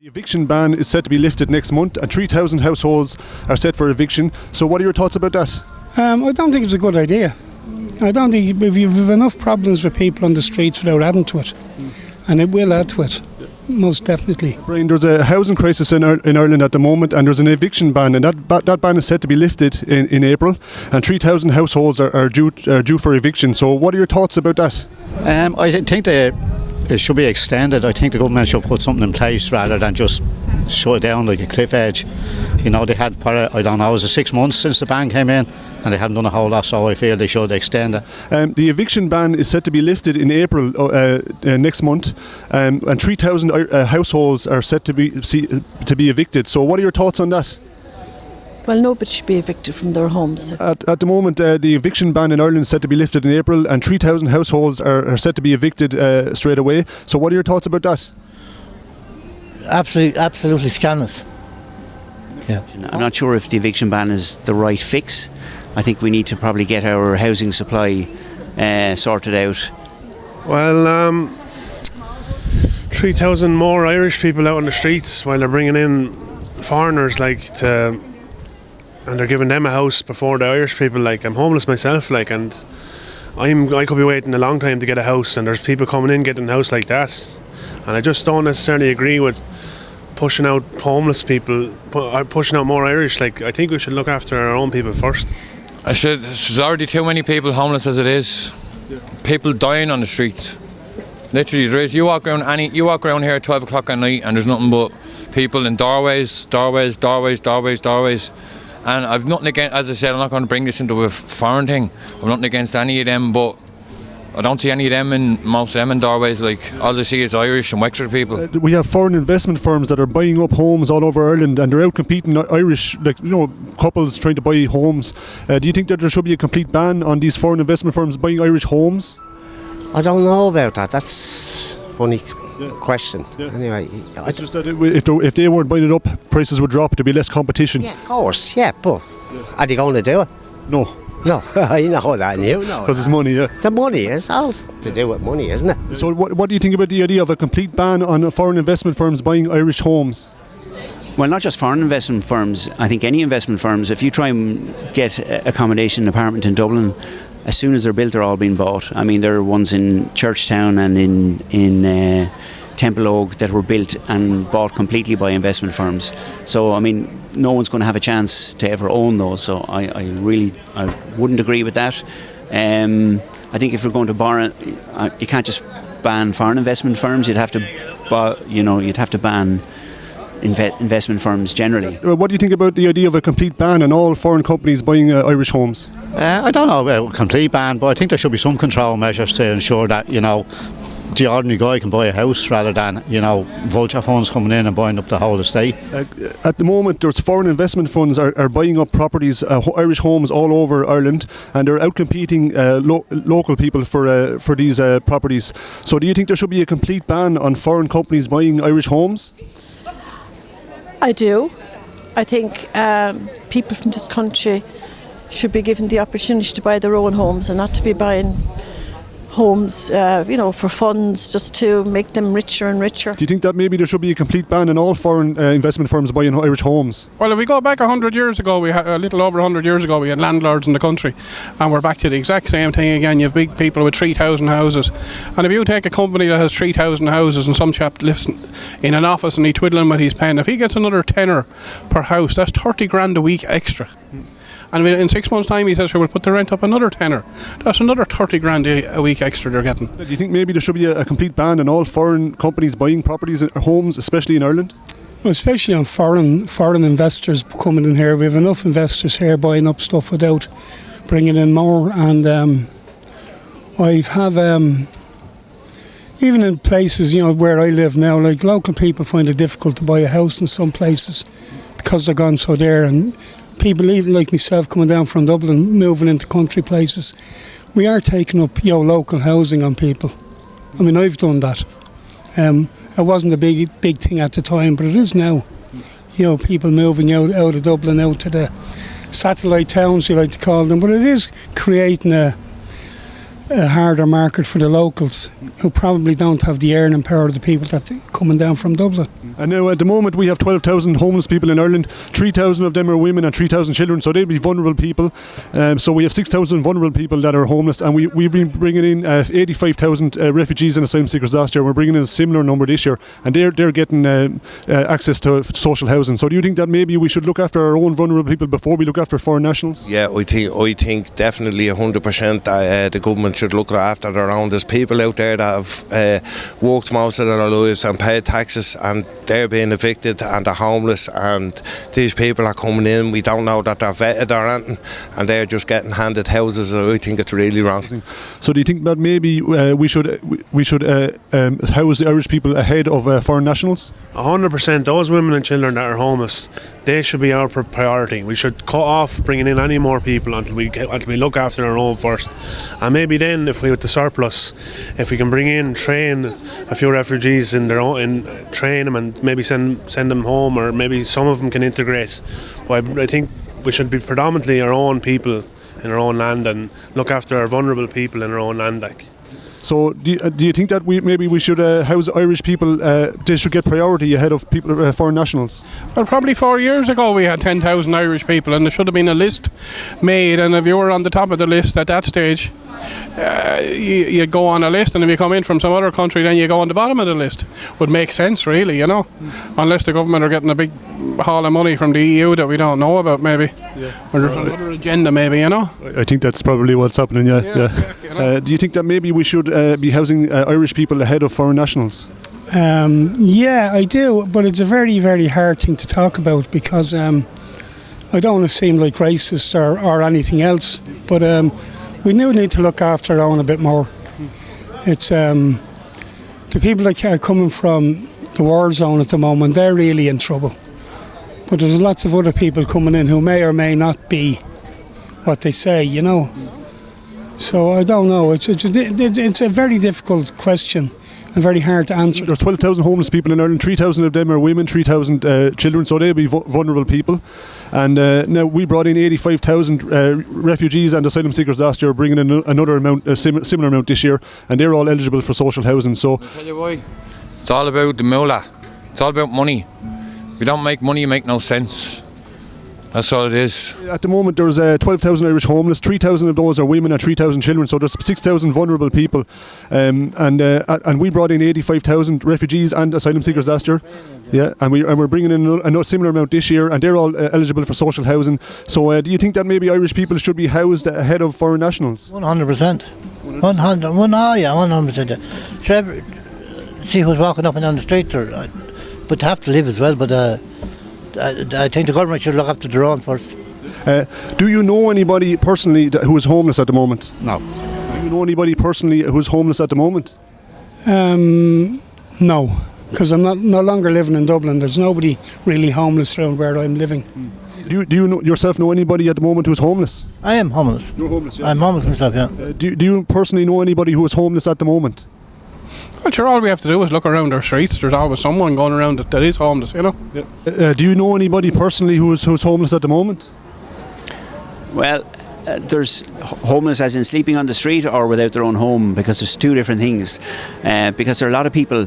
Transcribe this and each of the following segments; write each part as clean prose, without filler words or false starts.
The eviction ban is set to be lifted next month and 3,000 households are set for eviction. So what are your thoughts about that? I don't think it's a good idea. I don't think if you have enough problems with people on the streets without adding to it, and it will add to it, most definitely. Brian, there's a housing crisis in Ireland at the moment, and there's an eviction ban, and that ban is set to be lifted in April, and 3,000 households are due for eviction. So what are your thoughts about that? I think it should be extended. I think the government should put something in place rather than just shut it down like a cliff edge. You know, they had, I don't know, it was 6 months since the ban came in, and they haven't done a whole lot, so I feel they should extend it. The eviction ban is set to be lifted in April next month, and 3,000 households are set to be evicted. So what are your thoughts on that? Well, nobody should be evicted from their homes. At the moment, the eviction ban in Ireland is set to be lifted in April, and 3,000 households are set to be evicted straight away. So what are your thoughts about that? Absolutely scandalous. Yeah. I'm not sure if the eviction ban is the right fix. I think we need to probably get our housing supply sorted out. Well, 3,000 more Irish people out on the streets while they're bringing in foreigners, and they're giving them a house before the Irish people. I'm homeless myself, and I could be waiting a long time to get a house, and there's people coming in getting a house like that, and I just don't necessarily agree with pushing out homeless people, pushing out more Irish. I think we should look after our own people first. There's already too many people homeless as it is. Yeah. People dying on the streets. Literally, there is. You walk around here at 12 o'clock at night, and there's nothing but people in doorways. And I've nothing against, as I said, I'm not going to bring this into a foreign thing. I've nothing against any of them, but I don't see any of them most of them in doorways. All I see is Irish and Wexford people. We have foreign investment firms that are buying up homes all over Ireland, and they're out competing Irish, couples trying to buy homes. Do you think that there should be a complete ban on these foreign investment firms buying Irish homes? I don't know about that. That's funny. Question. Yeah. Anyway, it's just that if they weren't buying it up, prices would drop. There'd be less competition. Yeah, of course. Yeah, but are they going to do it? No, I know that, and you know. Because it's money. Yeah, the money is all to do with money, isn't it? So, what do you think about the idea of a complete ban on foreign investment firms buying Irish homes? Well, not just foreign investment firms. I think any investment firms, if you try and get accommodation, apartment in Dublin, as soon as they're built, they're all being bought. I mean, there are ones in Churchtown and in Temple Oak that were built and bought completely by investment firms. So, I mean, no one's going to have a chance to ever own those. So, I wouldn't agree with that. I think if you're going to borrow, you can't just ban foreign investment firms. You'd have to ban investment firms generally. What do you think about the idea of a complete ban on all foreign companies buying Irish homes? I don't know about a complete ban, but I think there should be some control measures to ensure that, the ordinary guy can buy a house rather than, vulture funds coming in and buying up the whole estate. At the moment, there's foreign investment funds are buying up properties, Irish homes all over Ireland, and they're outcompeting local people for these properties. So do you think there should be a complete ban on foreign companies buying Irish homes? I do. I think people from this country should be given the opportunity to buy their own homes and not to be buying homes, for funds, just to make them richer and richer. Do you think that maybe there should be a complete ban on all foreign investment firms buying Irish homes? Well, if we go back 100 years ago, we had a little over 100 years ago, we had landlords in the country, and we're back to the exact same thing again. You have big people with 3,000 houses, and if you take a company that has 3,000 houses and some chap lives in an office and he's twiddling with his pen, if he gets another tenner per house, that's 30 grand a week extra. And in 6 months' time, he says, we'll put the rent up another tenner. That's another 30 grand a week extra they're getting. Do you think maybe there should be a complete ban on all foreign companies buying properties, homes, especially in Ireland? Well, especially on foreign investors coming in here. We have enough investors here buying up stuff without bringing in more. And I have, even in places, where I live now, local people find it difficult to buy a house in some places because they're gone so there. And people even like myself coming down from Dublin, moving into country places, we are taking up local housing on people. I mean, I've done that. It wasn't a big thing at the time, but it is now. People moving out of Dublin, out to the satellite towns, you like to call them, but it is creating a a harder market for the locals, who probably don't have the earning power of the people that coming down from Dublin. And now at the moment we have 12,000 homeless people in Ireland. 3,000 of them are women and 3,000 children, so they'll be vulnerable people. So we have 6,000 vulnerable people that are homeless, and we've been bringing in 85,000 refugees and asylum seekers last year. We're bringing in a similar number this year, and they're getting access to social housing. So do you think that maybe we should look after our own vulnerable people before we look after foreign nationals? Yeah, I think definitely 100% that the government should look after their own. There's people out there that have worked most of their lives and paid taxes, and they're being evicted and they're homeless, and these people are coming in, we don't know that they're vetted or anything, and they're just getting handed houses. I think it's really wrong. So do you think that maybe we should house the Irish people ahead of foreign nationals? 100%. Those women and children that are homeless, they should be our priority. We should cut off bringing in any more people until we look after our own first, and maybe then, if we with the surplus, if we can bring in, train a few refugees in their own, train them and maybe send them home, or maybe some of them can integrate. But I think we should be predominantly our own people in our own land and look after our vulnerable people in our own land. So do you think that we should house Irish people? They should get priority ahead of people, foreign nationals? Well, probably 4 years ago we had 10,000 Irish people, and there should have been a list made, and if you were on the top of the list at that stage, you go on a list, and if you come in from some other country, then you go on the bottom of the list. Would make sense, really, unless the government are getting a big haul of money from the EU that we don't know about, maybe, or there's another agenda, maybe. I think that's probably what's happening. Yeah. Do you think that maybe we should be housing Irish people ahead of foreign nationals? Yeah, I do, but it's a very, very hard thing to talk about, because I don't want to seem like racist or anything else, but we do need to look after our own a bit more. It's the people that are coming from the war zone at the moment, they're really in trouble. But there's lots of other people coming in who may or may not be what they say, So I don't know. It's a very difficult question and very hard to answer. There's 12,000 homeless people in Ireland. 3,000 of them are women, 3,000 children, so they'll be vulnerable people. And now we brought in 85,000 refugees and asylum seekers last year, bringing in another amount, a similar amount this year, and they're all eligible for social housing. So I'll tell you why. It's all about the moolah. It's all about money. If you don't make money, you make no sense. That's all it is. At the moment there's 12,000 Irish homeless, 3,000 of those are women and 3,000 children, so there's 6,000 vulnerable people, and we brought in 85,000 refugees and asylum seekers last year. Yeah, and we're bringing in a similar amount this year, and they're all eligible for social housing. So do you think that maybe Irish people should be housed ahead of foreign nationals? 100%. 100%. Sure, see who's walking up and down the street, but they have to live as well, but I think the government should look after their own first. Do you know anybody personally who is homeless at the moment? No. Do you know anybody personally who's homeless at the moment? No, because I'm no longer living in Dublin. There's nobody really homeless around where I'm living. Do you yourself know anybody at the moment who's homeless? I am homeless. You're homeless, yeah. I'm homeless myself, yeah. Do you personally know anybody who is homeless at the moment? Well, sure, all we have to do is look around our streets. There's always someone going around that is homeless, Yeah. Do you know anybody personally who's homeless at the moment? Well, there's homeless as in sleeping on the street or without their own home, because there's two different things. Because there are a lot of people,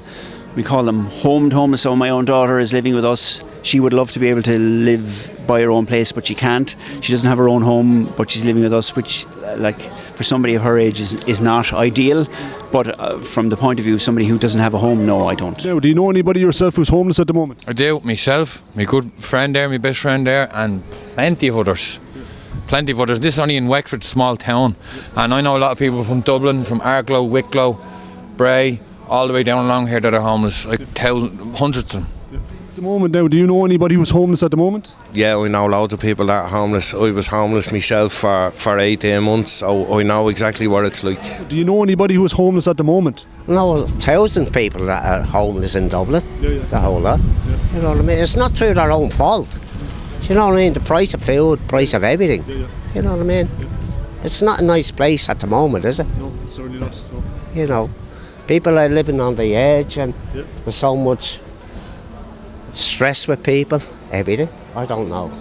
we call them homed homeless. So my own daughter is living with us. She would love to be able to live by her own place, but she can't. She doesn't have her own home, but she's living with us, which, for somebody of her age is not ideal. But from the point of view of somebody who doesn't have a home, no, I don't. Now, do you know anybody yourself who's homeless at the moment? I do, myself, my good friend there, my best friend there, and plenty of others. This is only in Wexford, small town, and I know a lot of people from Dublin, from Arklow, Wicklow, Bray, all the way down along here that are homeless, hundreds of them. At the moment now, do you know anybody who's homeless at the moment? Yeah, I know loads of people that are homeless. I was homeless myself for 18 months, so I know exactly what it's like. Do you know anybody who's homeless at the moment? I know 1,000 people that are homeless in Dublin, the whole lot. Yeah. You know what I mean? It's not through their own fault. Do you know what I mean? The price of food, price of everything. You know what I mean? It's not a nice place at the moment, is it? No, it's certainly not. No. You know, people are living on the edge, and there's so much stress with people, everything. I don't know.